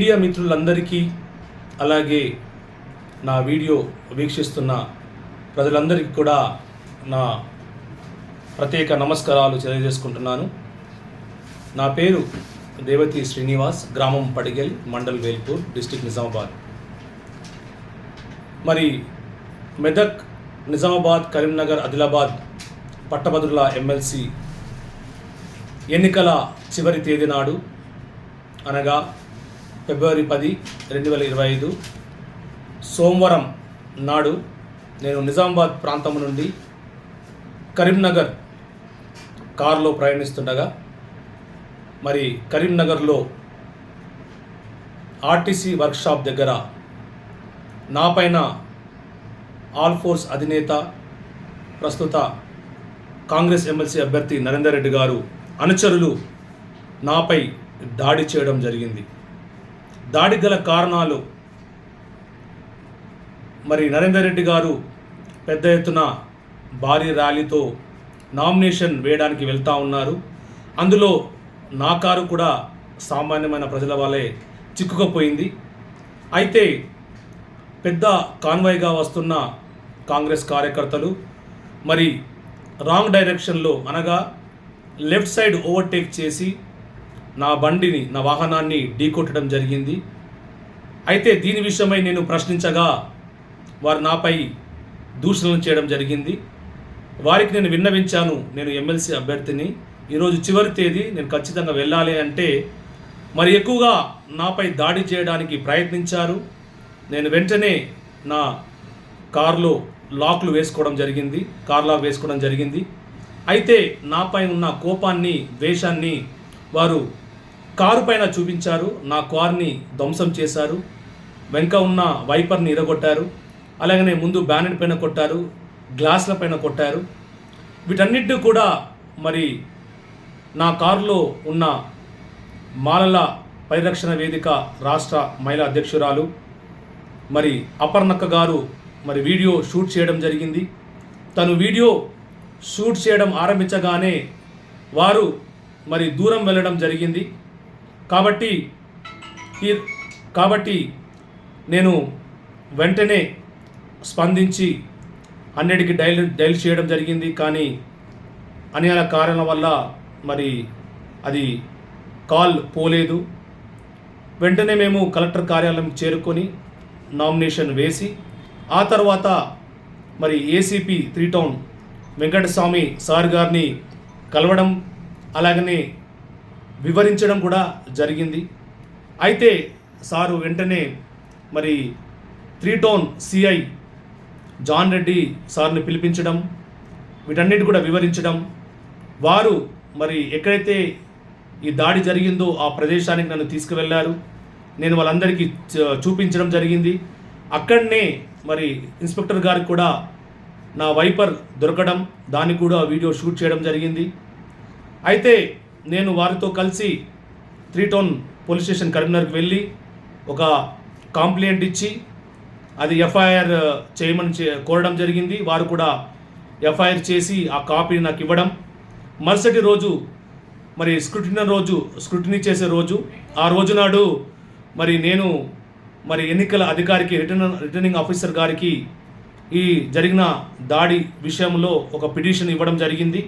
Media మిత్రులందరికీ అలాగే నా వీడియో వీక్షిస్తున్న ప్రజలందరికీ కూడా నా ప్రత్యేక నమస్కారాలు తెలియజేసుకుంటున్నాను. నా పేరు దేవతి శ్రీనివాస్, గ్రామం పడిగెల్, మండల్ వేల్పూర్, డిస్ట్రిక్ట్ నిజామాబాద్. మరి మెదక్, నిజామాబాద్, కరీంనగర్, ఆదిలాబాద్ పట్టభద్రుల ఎమ్మెల్సీ ఎన్నికల చివరి తేదీ నాడు అనగా ఫిబ్రవరి 10, 2025 సోమవారం నాడు నేను నిజామాబాద్ ప్రాంతం నుండి కరీంనగర్ కారులో ప్రయాణిస్తుండగా మరి కరీంనగర్లో ఆర్టీసీ వర్క్షాప్ దగ్గర నాపైన ఆల్ ఫోర్స్ అధినేత ప్రస్తుత కాంగ్రెస్ ఎమ్మెల్సీ అభ్యర్థి నరేందర్ రెడ్డి గారు అనుచరులు నాపై దాడి చేయడం జరిగింది. దాడి గల కారణాలు మరి నరేందర్ రెడ్డి గారు పెద్ద ఎత్తున భారీ ర్యాలీతో నామినేషన్ వేయడానికి వెళ్తూ ఉన్నారు. అందులో నా కారు కూడా సామాన్యమైన ప్రజల వల్లే చిక్కుకుపోయింది. అయితే పెద్ద కాన్వాయ్గా వస్తున్న కాంగ్రెస్ కార్యకర్తలు మరి రాంగ్ డైరెక్షన్లో అనగా లెఫ్ట్ సైడ్ ఓవర్టేక్ చేసి నా బండిని, నా వాహనాన్ని ఢీకొట్టడం జరిగింది. అయితే దీని విషయమై నేను ప్రశ్నించగా వారు నాపై దూషణలు చేయడం జరిగింది. వారికి నేను విన్నవించాను, నేను ఎమ్మెల్సీ అభ్యర్థిని, ఈరోజు చివరి తేదీ, నేను ఖచ్చితంగా వెళ్ళాలి అంటే మరి ఎక్కువగా నాపై దాడి చేయడానికి ప్రయత్నించారు. నేను వెంటనే నా కారులో లాక్లు వేసుకోవడం జరిగింది, కార్ లాక్ వేసుకోవడం జరిగింది. అయితే నాపై ఉన్న కోపాన్ని, ద్వేషాన్ని వారు కారు పైన చూపించారు. నా కారుని ధ్వంసం చేశారు, వెనుక ఉన్న వైపర్ని ఇరగొట్టారు, అలాగనే ముందు బ్యానెట్ పైన కొట్టారు, గ్లాసుల పైన కొట్టారు. వీటన్నిటి కూడా మరి నా కారులో ఉన్న మాలల పరిరక్షణ వేదిక రాష్ట్ర మహిళా అధ్యక్షురాలు మరి అపర్ణక్క గారు మరి వీడియో షూట్ చేయడం జరిగింది. తను వీడియో షూట్ చేయడం ఆరంభించగానే వారు మరి దూరం వెళ్ళడం జరిగింది. కాబట్టి నేను వెంటనే స్పందించి 100కి డైల్ చేయడం జరిగింది. కానీ అనివార్య కారణాల వల్ల మరి అది కాల్ పోలేదు. వెంటనే మేము కలెక్టర్ కార్యాలయం చేరుకొని నామినేషన్ వేసి ఆ తర్వాత మరి ఏసీపీ 3 టౌన్ వెంకటస్వామి సార్ గారిని కలవడం, అలాగనే వివరించడం కూడా జరిగింది. అయితే సారు వెంటనే మరి 3 టౌన్ సిఐ జాన్ రెడ్డి సార్ని పిలిపించడం, వీటన్నిటి కూడా వివరించడం, వారు మరి ఎక్కడైతే ఈ దాడి జరిగిందో ఆ ప్రదేశానికి నన్ను తీసుకువెళ్ళారు. నేను వాళ్ళందరికీ చూపించడం జరిగింది. అక్కడనే మరి ఇన్స్పెక్టర్ గారికి కూడా నా వైపర్ దొరకడం, దాన్ని కూడా వీడియో షూట్ చేయడం జరిగింది. అయితే నేను వారితో కలిసి 3 టౌన్ పోలీస్ స్టేషన్ కరీంనగర్కి వెళ్ళి ఒక కంప్లైంట్ ఇచ్చి అది ఎఫ్ఐఆర్ చేయమని కోరడం జరిగింది. వారు కూడా ఎఫ్ఐఆర్ చేసి ఆ కాపీని నాకు ఇవ్వడం, మరుసటి రోజు మరి స్క్రూటినీ చేసే రోజు, ఆ రోజు నాడు మరి నేను మరి ఎన్నికల అధికారికి రిటర్నింగ్ ఆఫీసర్ గారికి ఈ జరిగిన దాడి విషయంలో ఒక పిటిషన్ ఇవ్వడం జరిగింది.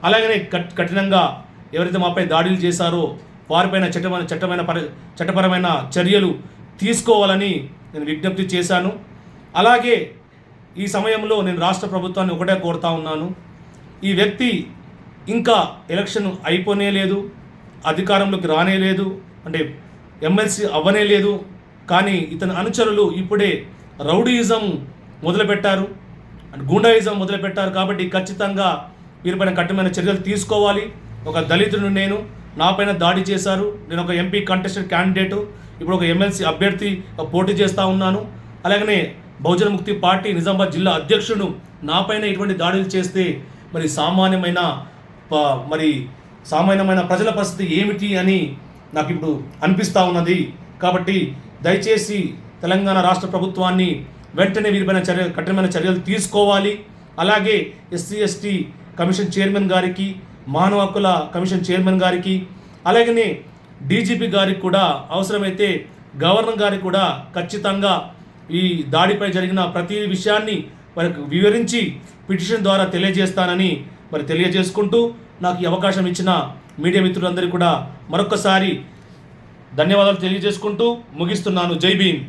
అలాగనే కఠినంగా ఎవరైతే మాపై దాడులు చేశారో వారిపైన చట్టపరమైన చర్యలు తీసుకోవాలని నేను విజ్ఞప్తి చేశాను. అలాగే ఈ సమయంలో నేను రాష్ట్ర ప్రభుత్వాన్ని ఒకటే కోరుతా ఉన్నాను, ఈ వ్యక్తి ఇంకా ఎలక్షన్ అయిపోనే లేదు, అధికారంలోకి రానే లేదు, అంటే ఎమ్మెల్సీ అవ్వనే లేదు. కానీ ఇతని అనుచరులు ఇప్పుడే రౌడీయిజం మొదలుపెట్టారు, గూండాయిజం మొదలుపెట్టారు. కాబట్టి ఖచ్చితంగా వీరిపైన కఠినమైన చర్యలు తీసుకోవాలి. ఒక దళితుడు నేను, నాపైన దాడి చేశారు. నేను ఒక ఎంపీ కంటెస్టెడ్ క్యాండిడేటు, ఇప్పుడు ఒక ఎమ్మెల్సీ అభ్యర్థి పోటీ చేస్తూ ఉన్నాను. అలాగనే బహుజన ముక్తి పార్టీ నిజామాబాద్ జిల్లా అధ్యక్షుడు నాపైన ఇటువంటి దాడులు చేస్తే మరి సామాన్యమైన ప్రజల పరిస్థితి ఏమిటి అని నాకు ఇప్పుడు అనిపిస్తూ ఉన్నది. కాబట్టి దయచేసి తెలంగాణ రాష్ట్ర ప్రభుత్వాన్ని వెంటనే వీరిపైన కఠినమైన చర్యలు తీసుకోవాలి. అలాగే ఎస్సీ ఎస్టీ కమిషన్ చైర్మన్ గారికి, మానవ హక్కుల కమిషన్ చైర్మన్ గారికి, అలాగనే డీజీపీ గారికి కూడా అవసరమైతే గవర్నర్ గారికి కూడా ఖచ్చితంగా ఈ దాడిపై జరిగిన ప్రతి విషయాన్ని వారికి వివరించి పిటిషన్ ద్వారా తెలియజేస్తానని మరి తెలియజేసుకుంటూ నాకు ఈ అవకాశం ఇచ్చిన మీడియా మిత్రులందరికీ కూడా మరొకసారి ధన్యవాదాలు తెలియజేసుకుంటూ ముగిస్తున్నాను. జై భీమ్.